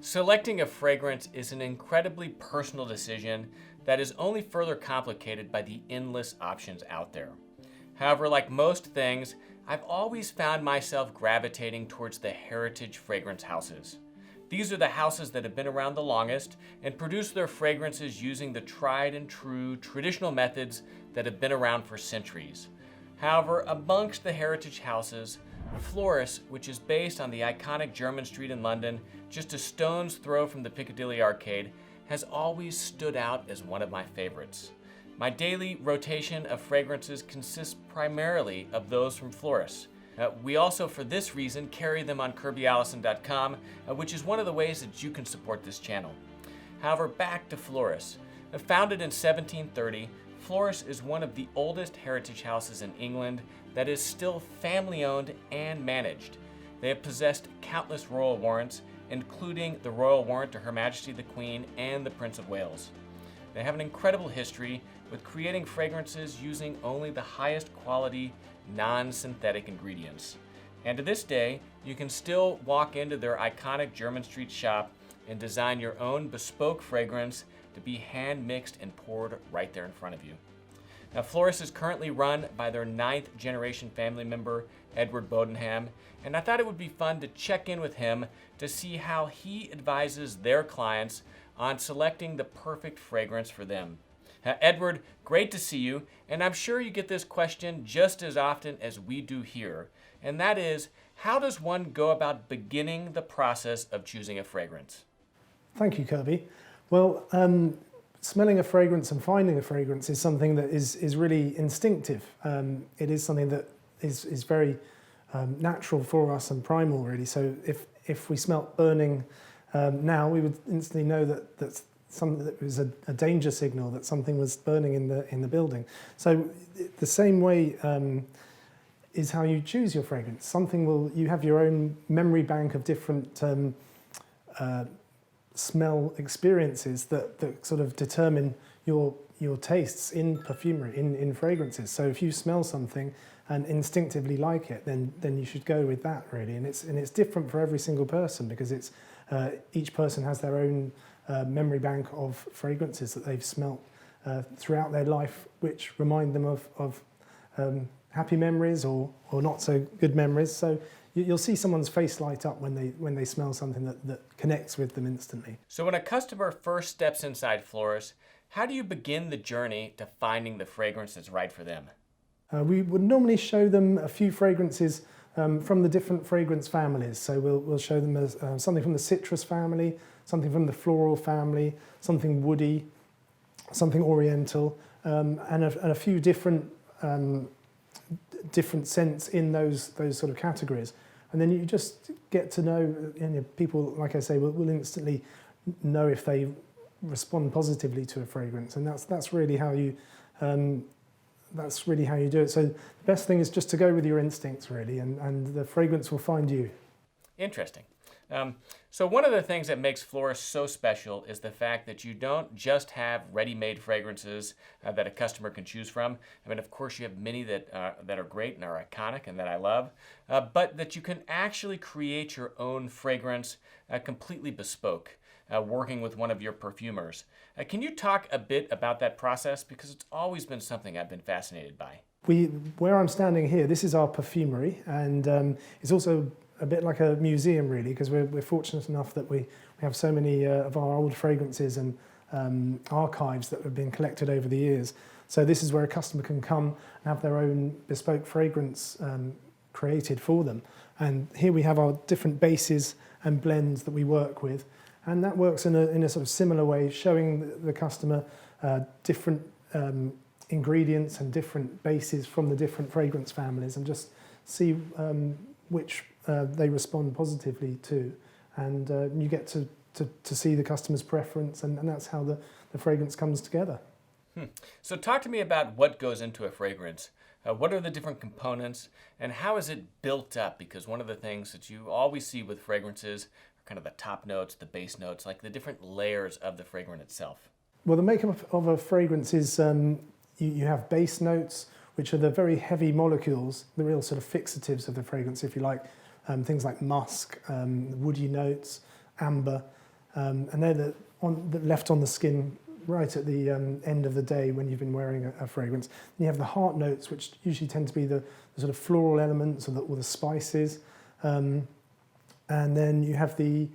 Selecting a fragrance is an incredibly personal decision that is only further complicated by the endless options out there. However, like most things, I've always found myself gravitating towards the heritage fragrance houses. These are the houses that have been around the longest and produce their fragrances using the tried and true traditional methods that have been around for centuries. However, amongst the heritage houses, Floris, which is based on the iconic Jermyn Street in London, just a stone's throw from the Piccadilly Arcade, has always stood out as one of my favorites. My daily rotation of fragrances consists primarily of those from Floris. We also, for this reason, carry them on KirbyAllison.com, which is one of the ways that you can support this channel. However, back to Floris. Founded in 1730, Floris is one of the oldest heritage houses in England that is still family-owned and managed. They have possessed countless royal warrants, including the royal warrant to Her Majesty the Queen and the Prince of Wales. They have an incredible history with creating fragrances using only the highest quality, non-synthetic ingredients. And to this day, you can still walk into their iconic Jermyn Street shop and design your own bespoke fragrance to be hand-mixed and poured right there in front of you. Now, Floris is currently run by their 9th generation family member, Edward Bodenham, and I thought it would be fun to check in with him to see how he advises their clients on selecting the perfect fragrance for them. Edward, great to see you, and I'm sure you get this question just as often as we do here, and that is, how does one go about beginning the process of choosing a fragrance? Thank you, Kirby. Well, smelling a fragrance and finding a fragrance is something that is really instinctive. It is something that is very natural for us and primal, really. So if we smelt burning now, we would instantly know that that was a danger signal, that something was burning in the building. So the same way is how you choose your fragrance. You have your own memory bank of different smell experiences that sort of determine your tastes in perfumery, in fragrances. So if you smell something and instinctively like it, then you should go with that, really. And it's different for every single person, because each person has their own memory bank of fragrances that they've smelt throughout their life, which remind them of happy memories or not so good memories. So you'll see someone's face light up when they smell something that connects with them instantly. So when a customer first steps inside Floris, how do you begin the journey to finding the fragrance that's right for them? We would normally show them a few fragrances from the different fragrance families. So we'll show them as, something from the citrus family, something from the floral family, something woody, something oriental, and a few different scents in those sort of categories. And then you just get to know, people, like I say, will instantly know if they respond positively to a fragrance, and that's really how you do it. So the best thing is just to go with your instincts, really, and the fragrance will find you. Interesting. So one of the things that makes Floris so special is the fact that you don't just have ready-made fragrances that a customer can choose from. I mean, of course, you have many that are great and are iconic and that I love, but that you can actually create your own fragrance completely bespoke, working with one of your perfumers. Can you talk a bit about that process? Because it's always been something I've been fascinated by. Where I'm standing here, this is our perfumery, and it's also a bit like a museum, really, because we're fortunate enough that we have so many of our old fragrances and archives that have been collected over the years. So this is where a customer can come and have their own bespoke fragrance created for them. And here we have our different bases and blends that we work with. And that works in a sort of similar way, showing the customer different ingredients and different bases from the different fragrance families, and just see which they respond positively to. And you get to see the customer's preference, and that's how the fragrance comes together. So talk to me about what goes into a fragrance. What are the different components, and how is it built up? Because one of the things that you always see with fragrances are kind of the top notes, the base notes, like the different layers of the fragrance itself. Well, the makeup of a fragrance is you have base notes, which are the very heavy molecules, the real sort of fixatives of the fragrance, if you like, things like musk, woody notes, amber. and they're left on the skin right at the end of the day when you've been wearing a fragrance. And you have the heart notes, which usually tend to be the sort of floral elements or the spices. And then you have the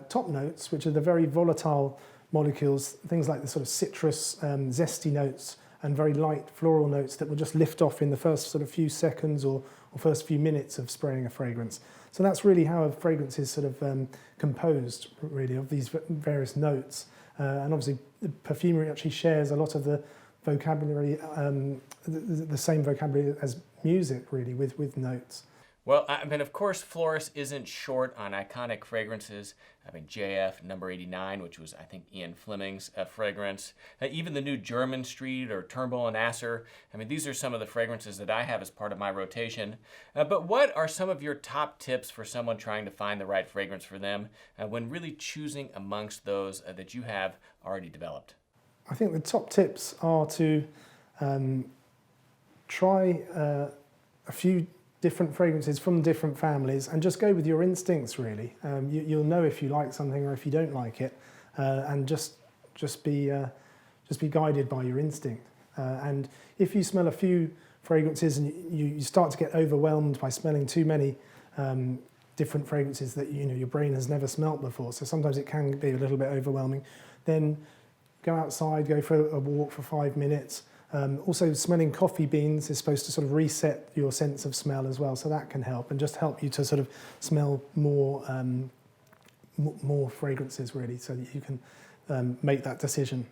top notes, which are the very volatile molecules, things like the sort of citrus, zesty notes, and very light floral notes that will just lift off in the first sort of few seconds or first few minutes of spraying a fragrance. So that's really how a fragrance is sort of composed, really, of these various notes. And obviously, perfumery actually shares a lot of the vocabulary, the same vocabulary as music, really, with notes. Well, I mean, of course, Floris isn't short on iconic fragrances. I mean, JF number 89, which was, I think, Ian Fleming's fragrance. Even the new Jermyn Street or Turnbull and Asser. I mean, these are some of the fragrances that I have as part of my rotation. But what are some of your top tips for someone trying to find the right fragrance for them when really choosing amongst those that you have already developed? I think the top tips are to try a few different fragrances from different families and just go with your instincts, really. You'll know if you like something or if you don't like it, and just be guided by your instinct. And if you smell a few fragrances and you start to get overwhelmed by smelling too many different fragrances that your brain has never smelt before, so sometimes it can be a little bit overwhelming, then go outside, go for a walk for 5 minutes. Also, smelling coffee beans is supposed to sort of reset your sense of smell as well, so that can help and just help you to sort of smell more fragrances, really, so that you can make that decision.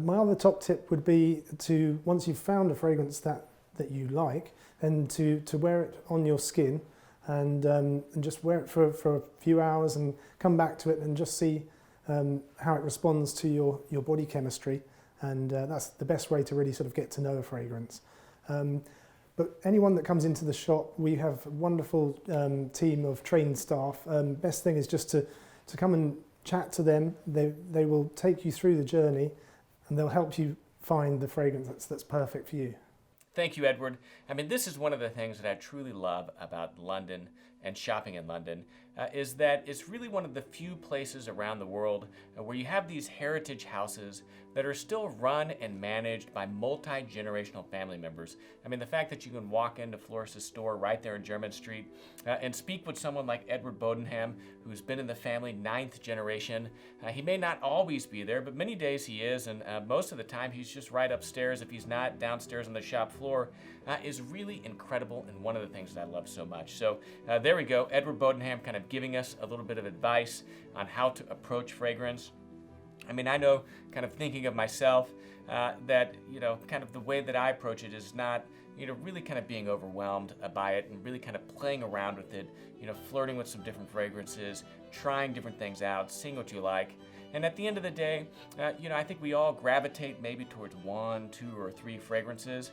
My other top tip would be to, once you've found a fragrance that you like, then to wear it on your skin and just wear it for a few hours and come back to it and just see how it responds to your body chemistry. And that's the best way to really sort of get to know a fragrance. But anyone that comes into the shop, we have a wonderful team of trained staff. Best thing is just to come and chat to them. They will take you through the journey and they'll help you find the fragrance that's perfect for you. Thank you, Edward. I mean, this is one of the things that I truly love about London and shopping in London, is that it's really one of the few places around the world where you have these heritage houses that are still run and managed by multi-generational family members. I mean, the fact that you can walk into Floris's store right there in Jermyn Street and speak with someone like Edward Bodenham, who's been in the family 9th generation. He may not always be there, but many days he is, and most of the time he's just right upstairs if he's not downstairs on the shop floor, is really incredible and one of the things that I love so much. So there we go, Edward Bodenham kind of giving us a little bit of advice on how to approach fragrance. I mean, I know, kind of thinking of myself, that, kind of the way that I approach it is not, really kind of being overwhelmed by it and really kind of playing around with it, flirting with some different fragrances, trying different things out, seeing what you like. And at the end of the day, I think we all gravitate maybe towards 1, 2, or 3 fragrances,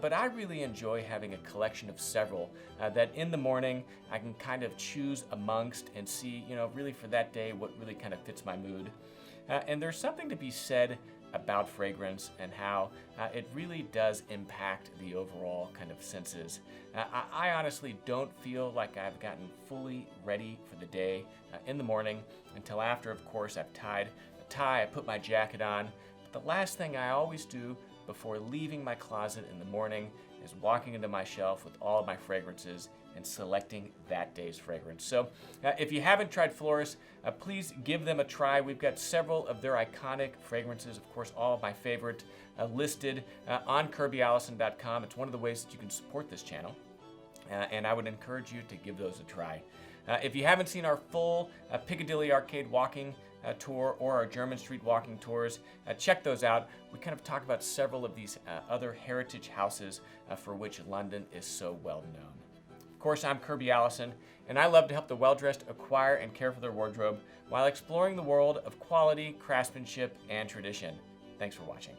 but I really enjoy having a collection of several that in the morning I can kind of choose amongst and see, really for that day what really kind of fits my mood. And there's something to be said about fragrance and how it really does impact the overall kind of senses. I honestly don't feel like I've gotten fully ready for the day in the morning until after, of course, I've tied a tie, I put my jacket on. But the last thing I always do before leaving my closet in the morning is walking into my shelf with all of my fragrances and selecting that day's fragrance. So if you haven't tried Floris, please give them a try. We've got several of their iconic fragrances, of course, all of my favorite, listed on KirbyAllison.com. It's one of the ways that you can support this channel, and I would encourage you to give those a try. If you haven't seen our full Piccadilly Arcade walking tour or our Jermyn Street walking tours, check those out. We kind of talk about several of these other heritage houses for which London is so well known. Of course, I'm Kirby Allison, and I love to help the well-dressed acquire and care for their wardrobe while exploring the world of quality, craftsmanship, and tradition. Thanks for watching.